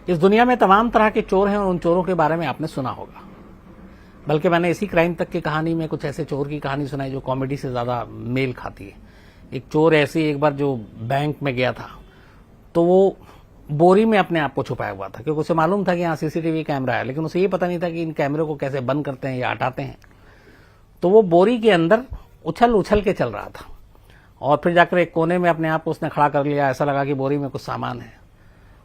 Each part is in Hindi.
इस दुनिया में तमाम तरह के चोर हैं और उन चोरों के बारे में आपने सुना होगा। बल्कि मैंने इसी क्राइम तक की कहानी में कुछ ऐसे चोर की कहानी सुनाई जो कॉमेडी से ज्यादा मेल खाती है। एक चोर ऐसे एक बार जो बैंक में गया था तो वो बोरी में अपने आप को छुपाया हुआ था, क्योंकि उसे मालूम था कि यहाँ सीसीटीवी कैमरा है, लेकिन उसे ये पता नहीं था कि इन कैमरे को कैसे बंद करते हैं या हटाते हैं। तो वो बोरी के अंदर उछल उछल के चल रहा था और फिर जाकर एक कोने में अपने आप को उसने खड़ा कर लिया। ऐसा लगा कि बोरी में कुछ सामान है,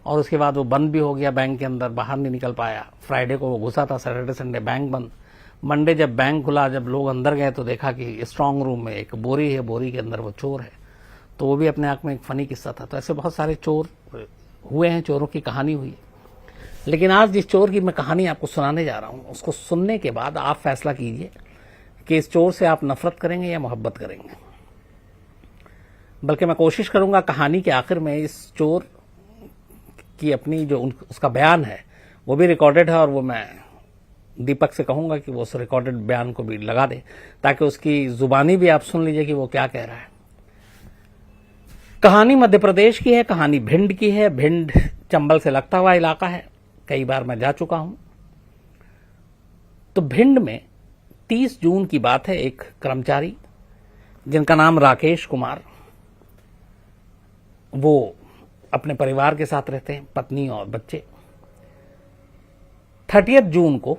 और उसके बाद वो बंद भी हो गया बैंक के अंदर, बाहर नहीं निकल पाया। फ्राइडे को वो घुसा था, सैटरडे संडे बैंक बंद। मंडे जब बैंक खुला, जब लोग अंदर गए तो देखा कि स्ट्रांग रूम में एक बोरी है, बोरी के अंदर वो चोर है। तो वो भी अपने आप में एक फनी किस्सा था। तो ऐसे बहुत सारे चोर हुए हैं, चोरों की कहानी हुई। लेकिन आज जिस चोर की मैं कहानी आपको सुनाने जा रहा हूं, उसको सुनने के बाद आप फैसला कीजिए कि इस चोर से आप नफरत करेंगे या मोहब्बत करेंगे। बल्कि मैं कोशिश करूंगा कहानी के आखिर में इस चोर की अपनी जो उसका बयान है वो भी रिकॉर्डेड है, और वो मैं दीपक से कहूंगा कि वो उस रिकॉर्डेड बयान को भी लगा दे, ताकि उसकी जुबानी भी आप सुन लीजिए कि वो क्या कह रहा है। कहानी मध्य प्रदेश की है, कहानी भिंड की है। भिंड चंबल से लगता हुआ इलाका है, कई बार मैं जा चुका हूं। तो भिंड में 30 जून की बात है। एक कर्मचारी जिनका नाम राकेश कुमार, वो अपने परिवार के साथ रहते हैं, पत्नी और बच्चे। 30 जून को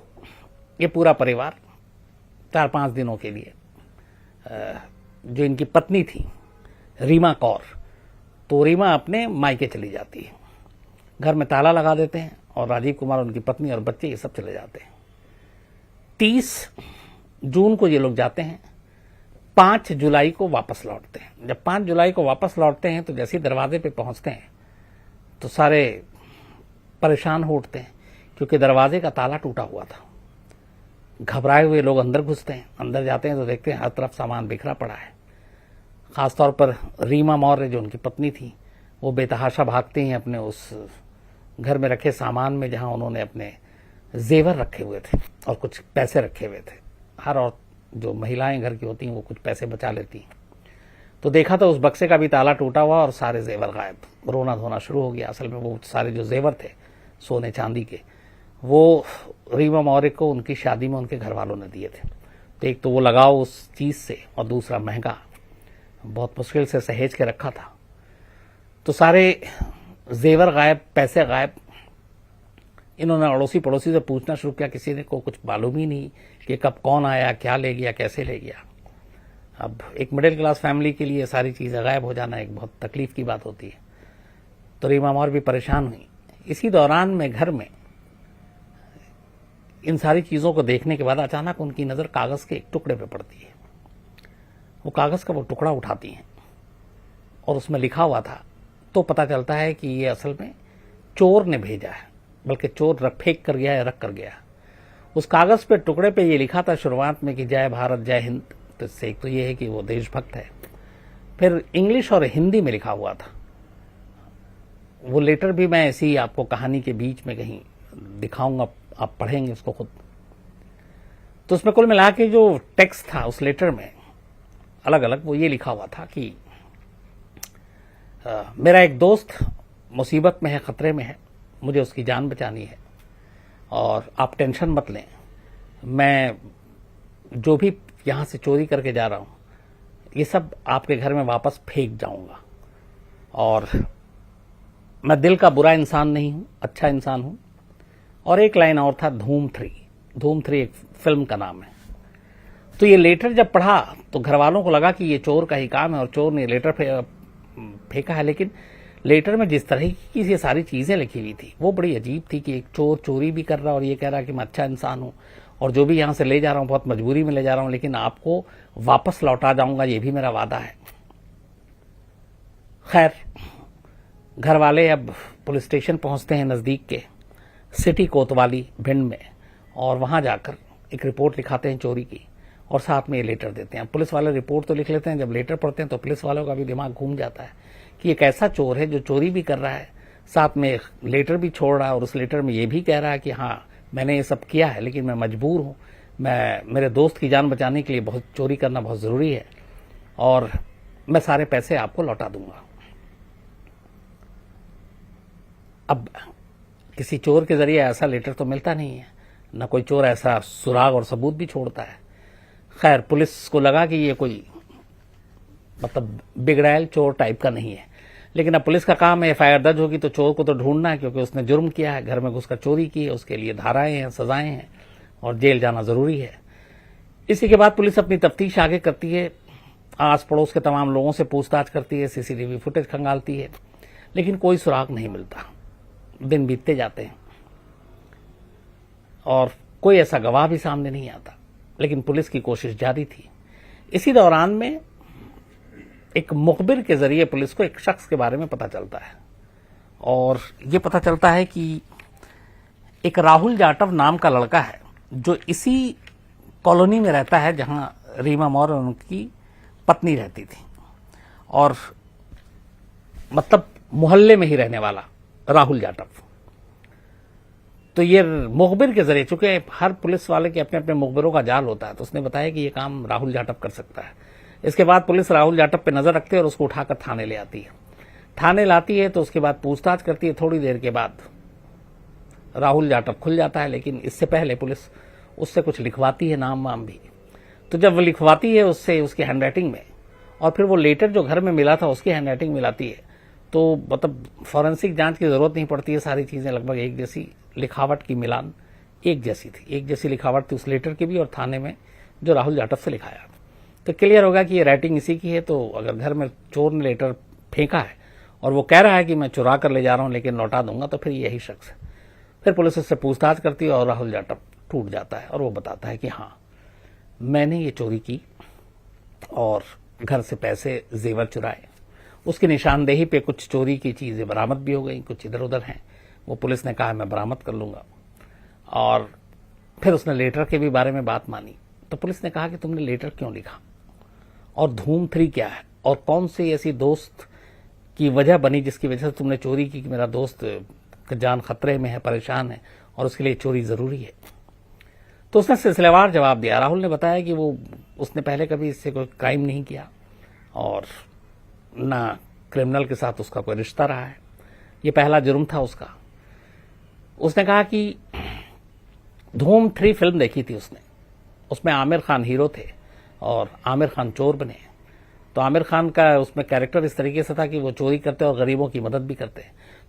ये पूरा परिवार 4-5 दिनों के लिए, जो इनकी पत्नी थी रीमा कौर, तो रीमा अपने मायके चली जाती है। घर में ताला लगा देते हैं और राजीव कुमार, उनकी पत्नी और बच्चे ये सब चले जाते हैं। 30 जून को ये लोग जाते हैं, 5 जुलाई को वापस लौटते हैं। जब 5 जुलाई को वापस लौटते हैं तो जैसे ही दरवाजे पे पहुंचते हैं तो सारे परेशान हो उठते हैं, क्योंकि दरवाजे का ताला टूटा हुआ था। घबराए हुए लोग अंदर घुसते हैं। अंदर जाते हैं तो देखते हैं हर तरफ सामान बिखरा पड़ा है। खासतौर पर रीमा मौर्य जो उनकी पत्नी थी, वो बेतहाशा भागती हैं अपने उस घर में रखे सामान में, जहां उन्होंने अपने जेवर रखे हुए थे और कुछ पैसे रखे हुए थे। हर और जो महिलाएं घर की होती हैं वो कुछ पैसे बचा लेती हैं। तो देखा तो उस बक्से का भी ताला टूटा हुआ और सारे जेवर गायब। रोना धोना शुरू हो गया। असल में वो सारे जो जेवर थे सोने चांदी के, वो रीमा मौर्य को उनकी शादी में उनके घर वालों ने दिए थे। तो एक तो वो लगाव उस चीज से, और दूसरा महंगा, बहुत मुश्किल से सहेज के रखा था। तो सारे जेवर गायब, पैसे गायब। इन्होंने अड़ोसी पड़ोसी से पूछना शुरू किया, किसी ने को कुछ मालूम ही नहीं कि कब कौन आया, क्या ले गया, कैसे ले गया। अब एक मिडिल क्लास फैमिली के लिए सारी चीजें गायब हो जाना एक बहुत तकलीफ की बात होती है। तो रीमा मौर्य भी परेशान हुई। इसी दौरान में घर में इन सारी चीजों को देखने के बाद अचानक उनकी नजर कागज के एक टुकड़े पे पड़ती है। वो कागज का वो टुकड़ा उठाती हैं और उसमें लिखा हुआ था। तो पता चलता है कि ये असल में चोर ने भेजा है, बल्कि चोर फेंक कर गया या रख कर गया। उस कागज पे टुकड़े पे ये लिखा था शुरुआत में कि जय भारत जय हिंद। तो इससे एक तो ये है कि वो देशभक्त है। फिर इंग्लिश और हिंदी में लिखा हुआ था। वो लेटर भी मैं ऐसी ही आपको कहानी के बीच में कहीं दिखाऊंगा, आप पढ़ेंगे उसको खुद। तो उसमें कुल मिला के जो टेक्स्ट था उस लेटर में अलग अलग, वो ये लिखा हुआ था कि मेरा एक दोस्त मुसीबत में है, खतरे में है, मुझे उसकी जान बचानी है और आप टेंशन मत लें। मैं जो भी यहां से चोरी करके जा रहा हूं, ये सब आपके घर में वापस फेंक जाऊंगा। और मैं दिल का बुरा इंसान नहीं हूं, अच्छा इंसान हूं। और एक लाइन और था, धूम 3। धूम 3 एक फिल्म का नाम है। तो ये लेटर जब पढ़ा तो घर वालों को लगा कि ये चोर का ही काम है और चोर ने लेटर फेंका है। लेकिन लेटर में जिस तरह की ये सारी चीजें लिखी हुई थी वो बड़ी अजीब थी कि एक चोर चोरी भी कर रहा और ये कह रहा कि मैं अच्छा इंसान हूं और जो भी यहां से ले जा रहा हूं बहुत मजबूरी में ले जा रहा हूं, लेकिन आपको वापस लौटा जाऊंगा, ये भी मेरा वादा है। खैर, घर वाले अब पुलिस स्टेशन पहुंचते हैं नजदीक के सिटी कोतवाली भिंड में, और वहां जाकर एक रिपोर्ट लिखाते हैं चोरी की और साथ में ये लेटर देते हैं। पुलिस वाले रिपोर्ट तो लिख लेते हैं, जब लेटर पढ़ते हैं तो पुलिस वालों का भी दिमाग घूम जाता है कि एक ऐसा चोर है जो चोरी भी कर रहा है, साथ में लेटर भी छोड़ रहा है और उस लेटर में ये भी कह रहा है कि हाँ मैंने ये सब किया है लेकिन मैं मजबूर हूं, मैं मेरे दोस्त की जान बचाने के लिए बहुत चोरी करना बहुत जरूरी है और मैं सारे पैसे आपको लौटा दूंगा। अब किसी चोर के जरिए ऐसा लेटर तो मिलता नहीं है, न कोई चोर ऐसा सुराग और सबूत भी छोड़ता है। खैर, पुलिस को लगा कि ये कोई मतलब बिगड़ैल चोर टाइप का नहीं है, लेकिन अब पुलिस का काम है, एफआईआर दर्ज होगी तो चोर को तो ढूंढना है, क्योंकि उसने जुर्म किया है, घर में घुसकर चोरी की है, उसके लिए धाराएं हैं, सजाएं हैं और जेल जाना जरूरी है। इसी के बाद पुलिस अपनी तफ्तीश आगे करती है, आस पड़ोस के तमाम लोगों से पूछताछ करती है, सीसीटीवी फुटेज खंगालती है, लेकिन कोई सुराग नहीं मिलता। दिन बीतते जाते हैं और कोई ऐसा गवाह भी सामने नहीं आता, लेकिन पुलिस की कोशिश जारी थी। इसी दौरान में एक मुखबिर के जरिए पुलिस को एक शख्स के बारे में पता चलता है, और ये पता चलता है कि एक राहुल जाटव नाम का लड़का है जो इसी कॉलोनी में रहता है जहां रीमा मौर्य और उनकी पत्नी रहती थी, और मतलब मोहल्ले में ही रहने वाला राहुल जाटव। तो ये मुखबिर के जरिए, चूंकि हर पुलिस वाले के अपने अपने मुखबिरों का जाल होता है, तो उसने बताया कि ये काम राहुल जाटव कर सकता है। इसके बाद पुलिस राहुल जाटव पे नजर रखती है और उसको उठाकर थाने ले आती है। थाने लाती है तो उसके बाद पूछताछ करती है। थोड़ी देर के बाद राहुल जाटव खुल जाता है, लेकिन इससे पहले पुलिस उससे कुछ लिखवाती है, नाम वाम भी। तो जब वो लिखवाती है उससे, उसकी हैंडराइटिंग में, और फिर वो लेटर जो घर में मिला था उसकी हैंडराइटिंग मिलाती है, तो मतलब फॉरेंसिक जांच की जरूरत नहीं पड़ती है। सारी चीजें लगभग एक जैसी, लिखावट की मिलान एक जैसी थी, एक जैसी लिखावट थी उस लेटर की भी और थाने में जो राहुल जाटव से लिखाया। तो क्लियर होगा कि ये राइटिंग इसी की है। तो अगर घर में चोर ने लेटर फेंका है और वो कह रहा है कि मैं चुरा कर ले जा रहा हूं लेकिन लौटा दूंगा, तो फिर यही शख्स है। फिर पुलिस उससे पूछताछ करती है और राहुल जाटव टूट जाता है और वो बताता है कि हाँ, मैंने ये चोरी की और घर से पैसे, जेवर चुराए। उसकी निशानदेही पे कुछ चोरी की चीजें बरामद भी हो गई, कुछ इधर उधर हैं, वो पुलिस ने कहा मैं बरामद कर लूंगा। और फिर उसने लेटर के भी बारे में बात मानी। तो पुलिस ने कहा कि तुमने लेटर क्यों लिखा और धूम 3 क्या है, और कौन सी ऐसी दोस्त की वजह बनी जिसकी वजह से तुमने चोरी की कि मेरा दोस्त का जान खतरे में है, परेशान है और उसके लिए चोरी जरूरी है। तो उसने सिलसिलेवार जवाब दिया। राहुल ने बताया कि उसने पहले कभी इससे कोई क्राइम नहीं किया और ना क्रिमिनल के साथ उसका कोई रिश्ता रहा है, ये पहला जुर्म था उसका। उसने कहा कि धूम 3 फिल्म देखी थी उसने, उसमें आमिर खान हीरो थे और आमिर खान चोर बने। तो आमिर खान का उसमें कैरेक्टर इस तरीके से था कि वो चोरी करते और गरीबों की मदद भी करते।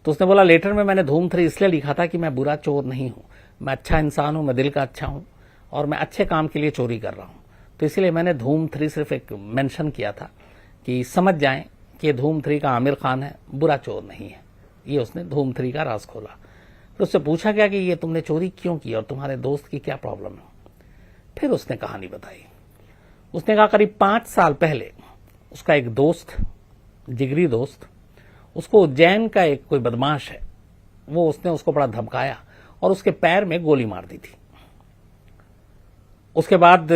तो उसने बोला लेटर में मैंने धूम 3 इसलिए लिखा था कि मैं बुरा चोर नहीं हूं, मैं अच्छा इंसान हूं, मैं दिल का अच्छा हूं और मैं अच्छे काम के लिए चोरी कर रहा हूं। तो इसलिए मैंने धूम 3 सिर्फ एक मेंशन किया था कि समझ जाएं कि धूम 3 का आमिर खान है, बुरा चोर नहीं है। ये उसने धूम 3 का राज खोला। फिर उससे पूछा गया कि ये तुमने चोरी क्यों की और तुम्हारे दोस्त की क्या प्रॉब्लम है। फिर उसने कहानी बताई। उसने कहा करीब 5 साल पहले उसका एक दोस्त, जिगरी दोस्त, उसको उज्जैन का एक कोई बदमाश है, वो उसने उसको बड़ा धमकाया और उसके पैर में गोली मार दी थी। उसके बाद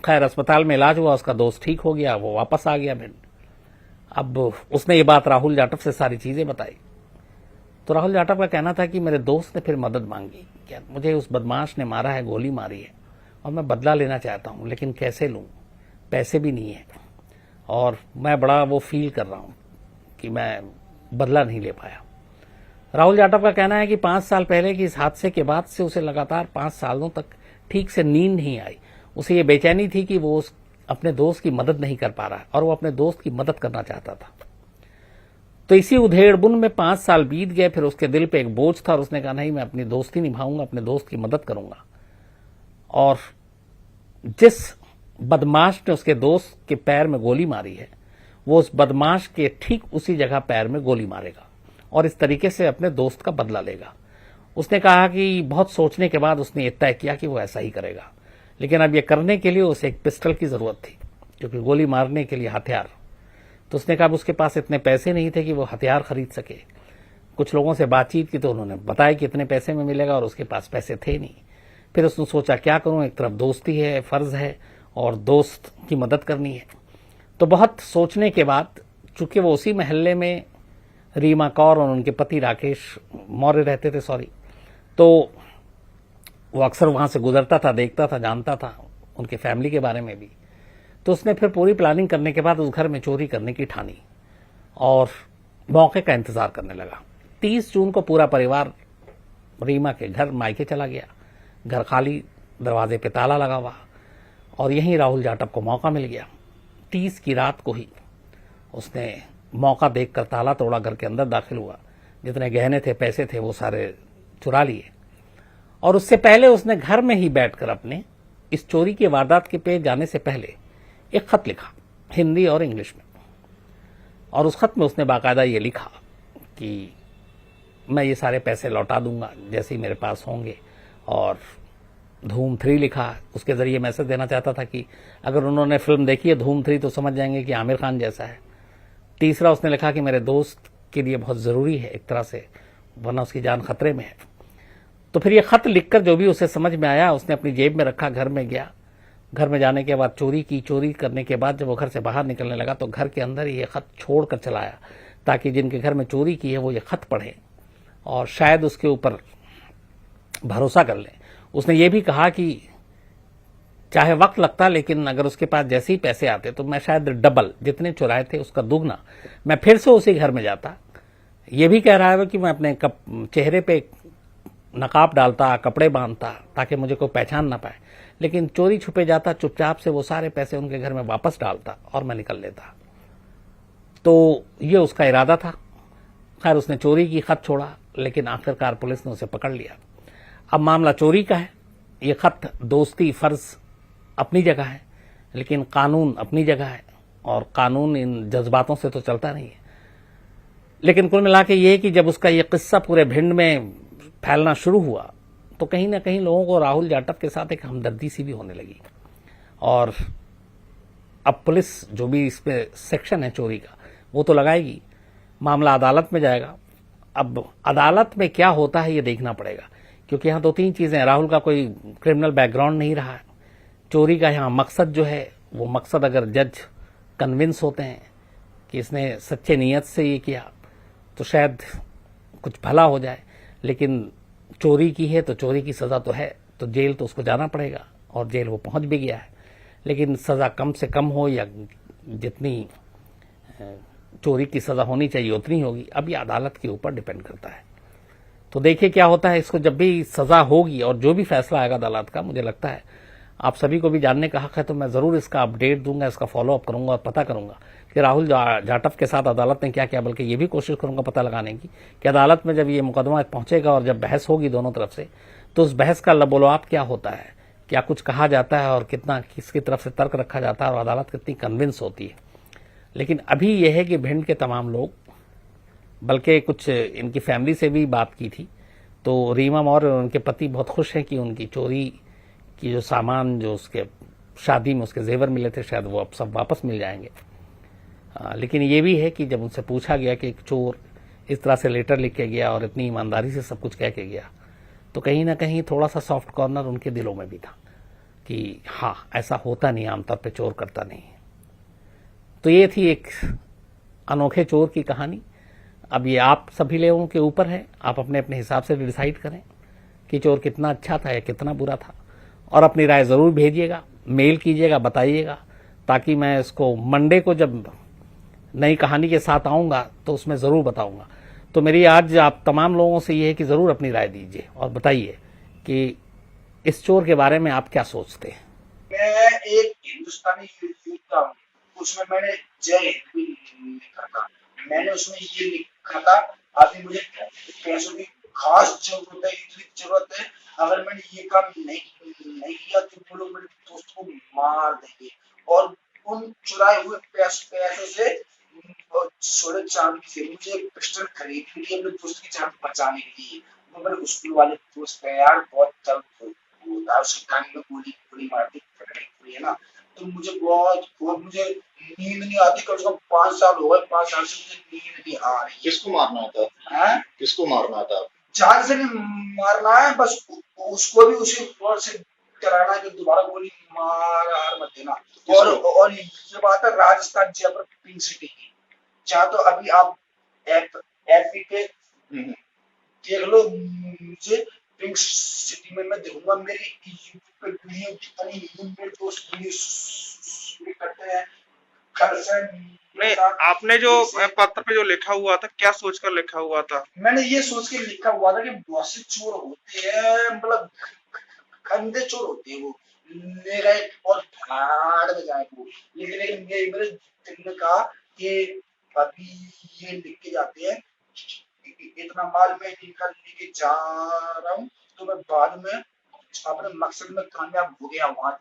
खैर अस्पताल में इलाज हुआ, उसका दोस्त ठीक हो गया, वो वापस आ गया भिंड। अब उसने ये बात राहुल जाटव से सारी चीजें बताई। तो राहुल जाटव का कहना था कि मेरे दोस्त ने फिर मदद मांगी, क्या मुझे उस बदमाश ने मारा है, गोली मारी है और मैं बदला लेना चाहता हूं, लेकिन कैसे लूं, पैसे भी नहीं है और मैं बड़ा वो फील कर रहा हूं कि मैं बदला नहीं ले पाया। राहुल जाटव का कहना है कि 5 साल पहले की इस हादसे के बाद से उसे लगातार 5 सालों तक ठीक से नींद नहीं आई। उसे ये बेचैनी थी कि वो अपने दोस्त की मदद नहीं कर पा रहा है और वो अपने दोस्त की मदद करना चाहता था। तो इसी उधेड़बुन में 5 साल बीत गए। फिर उसके दिल पे एक बोझ था और उसने कहा नहीं, मैं अपनी दोस्ती निभाऊंगा, अपने दोस्त की मदद करूंगा। और जिस बदमाश ने उसके दोस्त के पैर में गोली मारी है, वो उस बदमाश के ठीक उसी जगह पैर में गोली मारेगा और इस तरीके से अपने दोस्त का बदला लेगा। उसने कहा कि बहुत सोचने के बाद उसने ये तय किया कि वो ऐसा ही करेगा, लेकिन अब ये करने के लिए उसे एक पिस्टल की जरूरत थी, क्योंकि गोली मारने के लिए हथियार। तो उसने कहा उसके पास इतने पैसे नहीं थे कि वो हथियार खरीद सके। कुछ लोगों से बातचीत की तो उन्होंने बताया कि इतने पैसे में मिलेगा और उसके पास पैसे थे नहीं। फिर उसने सोचा क्या करूं, एक तरफ दोस्ती है, फर्ज है और दोस्त की मदद करनी है। तो बहुत सोचने के बाद, चूंकि वो उसी मोहल्ले में रीमा कौर और उनके पति राकेश मौर्य रहते थे, तो वो अक्सर वहां से गुजरता था, देखता था, जानता था उनके फैमिली के बारे में भी। तो उसने फिर पूरी प्लानिंग करने के बाद उस घर में चोरी करने की ठानी और मौके का इंतजार करने लगा। 30 जून को पूरा परिवार रीमा के घर मायके चला गया। घर खाली, दरवाजे पे ताला लगा हुआ, और यहीं राहुल जाटव को मौका मिल गया। 30 की रात को ही उसने मौका देखकर ताला तोड़ा, घर के अंदर दाखिल हुआ, जितने गहने थे, पैसे थे, वो सारे चुरा लिए। और उससे पहले उसने घर में ही बैठकर अपने इस चोरी की वारदात के पे जाने से पहले एक खत लिखा, हिंदी और इंग्लिश में। और उस खत में उसने बाकायदा ये लिखा कि मैं ये सारे पैसे लौटा दूंगा जैसे ही मेरे पास होंगे। और धूम 3 लिखा, उसके जरिए मैसेज देना चाहता था कि अगर उन्होंने फिल्म देखी है धूम 3 तो समझ जाएंगे कि आमिर खान जैसा है। तीसरा उसने लिखा कि मेरे दोस्त के लिए बहुत ज़रूरी है एक तरह से, वरना उसकी जान खतरे में है। तो फिर ये खत लिखकर जो भी उसे समझ में आया उसने अपनी जेब में रखा, घर में गया। घर में जाने के बाद चोरी की। चोरी करने के बाद जब वो घर से बाहर निकलने लगा तो घर के अंदर ये खत छोड़ कर चला आया, ताकि जिनके घर में चोरी की है वो ये खत पढ़ें और शायद उसके ऊपर भरोसा कर लें। उसने ये भी कहा कि चाहे वक्त लगता, लेकिन अगर उसके पास जैसे ही पैसे आते तो मैं शायद डबल जितने चुराए थे उसका दुगना मैं फिर से उसी घर में जाता। ये भी कह रहा है कि मैं अपने चेहरे पे नकाब डालता, कपड़े बांधता, ताकि मुझे कोई पहचान ना पाए, लेकिन चोरी छुपे जाता, चुपचाप से वो सारे पैसे उनके घर में वापस डालता और मैं निकल लेता। तो ये उसका इरादा था। खैर उसने चोरी की, खत छोड़ा, लेकिन आखिरकार पुलिस ने उसे पकड़ लिया। अब मामला चोरी का है। ये खत, दोस्ती, फर्ज अपनी जगह है, लेकिन कानून अपनी जगह है, और कानून इन जज्बातों से तो चलता नहीं है। लेकिन कुल मिला के ये है कि जब उसका ये किस्सा पूरे भिंड में फैलना शुरू हुआ तो कहीं ना कहीं लोगों को राहुल जाटव के साथ एक हमदर्दी सी भी होने लगी। और अब पुलिस जो भी इसमें सेक्शन है चोरी का वो तो लगाएगी, मामला अदालत में जाएगा। अब अदालत में क्या होता है ये देखना पड़ेगा, क्योंकि यहाँ 2-3 चीजें हैं। राहुल का कोई क्रिमिनल बैकग्राउंड नहीं रहा है। चोरी का यहाँ मकसद जो है वो मकसद, अगर जज कन्विंस होते हैं कि इसने सच्चे नीयत से ये किया तो शायद कुछ भला हो जाए। लेकिन चोरी की है तो चोरी की सजा तो है, तो जेल तो उसको जाना पड़ेगा, और जेल वो पहुंच भी गया है। लेकिन सजा कम से कम हो या जितनी चोरी की सजा होनी चाहिए उतनी होगी, अब ये अदालत के ऊपर डिपेंड करता है। तो देखिए क्या होता है। इसको जब भी सजा होगी और जो भी फैसला आएगा अदालत का, मुझे लगता है आप सभी को भी जानने का हक है, तो मैं जरूर इसका अपडेट दूंगा, इसका फॉलोअप करूंगा और पता करूंगा कि राहुल जाटव के साथ अदालत ने क्या किया। बल्कि ये भी कोशिश करूंगा पता लगाने की कि अदालत में जब ये मुकदमा पहुंचेगा और जब बहस होगी दोनों तरफ से, तो उस बहस का लबोलवाब क्या होता है, क्या कुछ कहा जाता है और कितना किसकी तरफ से तर्क रखा जाता है और अदालत कितनी कन्विंस होती है। लेकिन अभी यह है कि भिंड के तमाम लोग, बल्कि कुछ इनकी फैमिली से भी बात की थी, तो रीमा मौर्य और उनके पति बहुत खुश हैं कि उनकी चोरी की जो सामान, जो उसके शादी में उसके जेवर मिले थे, शायद वो अब सब वापस मिल जाएंगे। लेकिन ये भी है कि जब उनसे पूछा गया कि एक चोर इस तरह से लेटर लिख के गया और इतनी ईमानदारी से सब कुछ कह के गया, तो कहीं ना कहीं थोड़ा सा सॉफ्ट कॉर्नर उनके दिलों में भी था कि हाँ, ऐसा होता नहीं, आमतौर पे चोर करता नहीं। तो ये थी एक अनोखे चोर की कहानी। अब ये आप सभी लोगों के ऊपर है, आप अपने अपने हिसाब से डिसाइड करें कि चोर कितना अच्छा था या कितना बुरा था, और अपनी राय जरूर भेजिएगा, मेल कीजिएगा, बताइएगा, ताकि मैं इसको मंडे को जब नई कहानी के साथ आऊंगा तो उसमें जरूर बताऊंगा। तो मेरी आज आप तमाम लोगों से ये है कि जरूर अपनी राय दीजिए और बताइए कि इस चोर के बारे में आप क्या सोचते हैं। मैं एक हिंदुस्तानी लिखता हूँ, उसमें मैंने जय हिंद भी लिखा था। मैंने उसमें ये लिखा था, अभी मुझे पैसों की खास जरूरत है, इतनी जरूरत है, अगर मैंने ये काम नहीं किया तो वो लोग मेरे दोस्त को मार देंगे। और उन चुराए हुए पैसों से सोने चांदी से मुझे एक पिस्टल खरीद ली अपने दोस्त की जान बचाने के लिए। वो मेरे स्कूल वाले दोस्त है यार, बहुत जल्द होता है, उसकी टांग में गोली मार दी है ना। तो मुझे बहुत मुझे नींद नहीं आती, कम से कम 5 साल हो गए, 5 साल से मुझे नींद नहीं आ रही। किसको मारना था? किसको मारना था? जान से नहीं मारना है, बस उसको भी उसी फ्लोर से डराना है कि दोबारा गोली मार मत देना। और ये बात है राजस्थान जयपुर पिंक सिटी की। चाहे तो अभी आप एफबी पे देख लो, मुझे पिंक सिटी में मैं देखूंगा, मेरी यूट्यूब पे वीडियो जितनी मेरे दोस्त वीडियो करते हैं, गर्लफ्रेंड नहीं, आपने जो पत्र पे जो लिखा हुआ था, क्या सोचकर लिखा हुआ था? मैंने ये सोच के लिखा हुआ था कि बहुत से चोर होते हैं, मतलब गंदे चोर होते हैं वो, ले गए और भाड़ में जाए वो। लेकिन मेरे दिल ने कहा कि अभी ये लिख के जाते हैं, इतना माल मैं निकाल लेके जा रहा हूँ, तो मैं बाद में अपने मकसद में कामयाब हो गया, वहां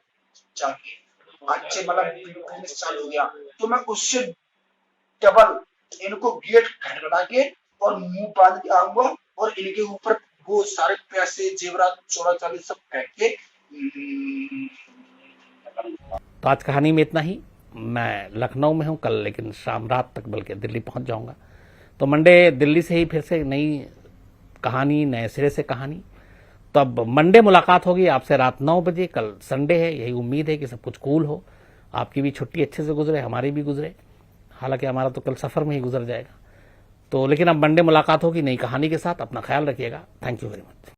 जाके अच्छे मतलब बिजनेस चालू हो गया, तो मैं उससे डबल इनको गेट खटखटा के और मुंह बांध के आऊंगा और इनके ऊपर वो सारे पैसे जेवरात चौरा चांदी सब फेंक के तो आज कहानी में इतना ही। मैं लखनऊ में हूं कल, लेकिन शाम रात तक बल्कि दिल्ली पहुंच जाऊंगा। तो मंडे दिल्ली से ही फिर से नई कहानी, नए सिरे से कहानी। तो अब मंडे मुलाकात होगी आपसे रात 9 बजे। कल संडे है, यही उम्मीद है कि सब कुछ कूल हो, आपकी भी छुट्टी अच्छे से गुजरे, हमारी भी गुजरे। हालांकि हमारा तो कल सफर में ही गुजर जाएगा। तो लेकिन अब मंडे मुलाकात होगी नई कहानी के साथ। अपना ख्याल रखिएगा। Thank you very much.